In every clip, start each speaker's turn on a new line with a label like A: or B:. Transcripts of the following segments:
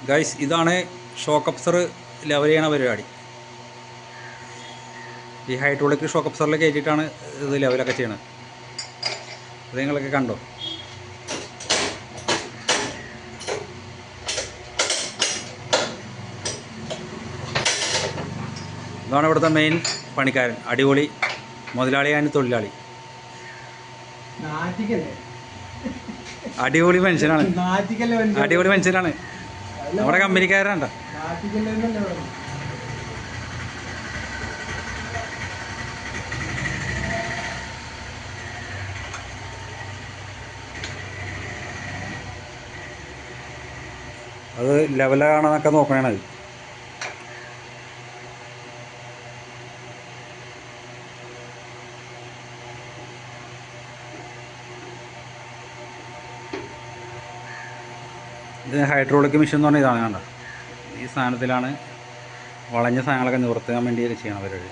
A: Guys, ഇതാണ് shock Absar level ചെയ്യണ പരിപാടി. ഈ ഹൈഡ്രോളിക് ഷോക്ക് അബ്സറിൽ കയറ്റിയിട്ടാണ് ഇത് ലെവലൊക്കെ ചെയ്യണത്. അത് നിങ്ങളൊക്കെ കണ്ടോ? ഇതാണ് ഇവിടുത്തെ മെയിൻ പണിക്കാരൻ, അടിപൊളി മുതലാളിയാണ് തൊഴിലാളി. അടിപൊളി മനുഷ്യനാണ്, അടിപൊളി മനുഷ്യനാണ് നമ്മുടെ കമ്പനിക്കാരനാണ്ട. അത് ലെവലാണെന്നൊക്കെ നോക്കണത്. ഇത് ഹൈഡ്രോളിക് മെഷീൻ എന്ന് പറഞ്ഞാൽ ഇതാണ്. കണ്ട, ഈ സാധനത്തിലാണ് വളഞ്ഞ സാധനങ്ങളൊക്കെ നിവർത്താൻ വേണ്ടി ചെയ്യണം പരിപാടി.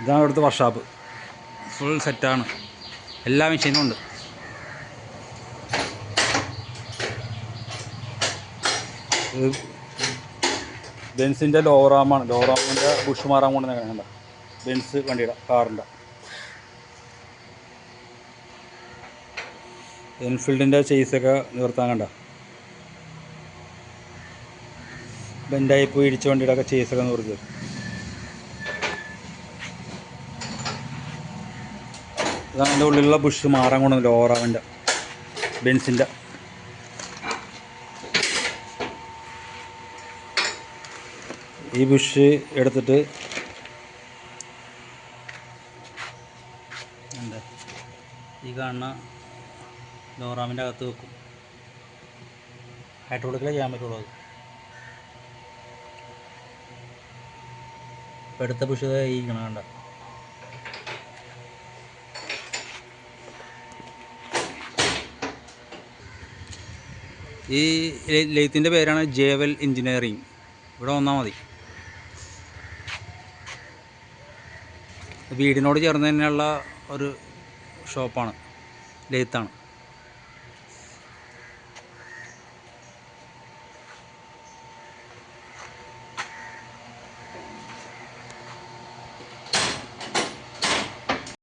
A: ഇതാണ് ഇവിടുത്തെ വർക്ക്ഷോപ്പ്. ഫുൾ സെറ്റാണ്, എല്ലാ മെഷീനും ഉണ്ട്. ബെൻസിൻ്റെ ലോറാമാണ്, ലോറാമിൻ്റെ ബുഷ് മാറാൻ കൊണ്ട് കണ്ട ബെൻസ് വണ്ടിയുടെ കാറിൻ്റെ. എൻഫീൽഡിൻ്റെ ചേസൊക്കെ നിവർത്താൻ കണ്ട, ബെൻഡായിപ്പ് ഇടിച്ച വണ്ടിയുടെ ഒക്കെ ചേസൊക്കെ നിവർത്തി. ഇതാണ് അതിൻ്റെ ഉള്ളിലുള്ള ബുഷ് മാറാൻ കൊണ്ട് ലോറാമിൻ്റെ ബെൻസിൻ്റെ. ഈ ബുഷ് എടുത്തിട്ട് എന്താ ഈ കാണുന്ന ലോറാമിൻ്റെ അകത്ത് വെക്കും. ഹൈഡ്രോളിക്കിലേ ചെയ്യാൻ പറ്റുള്ളൂ അത്. ഇപ്പോൾ എടുത്ത ബുഷ് ഈ കണ്ട. ഈ ലെയ്ത്തിൻ്റെ പേരാണ് ജേവൽ എഞ്ചിനീയറിംഗ്. ഇവിടെ വന്നാൽ മതി. വീടിനോട് ചേർന്ന് തന്നെയുള്ള ഒരു ഷോപ്പാണ്, ലെയ്ത്താണ്.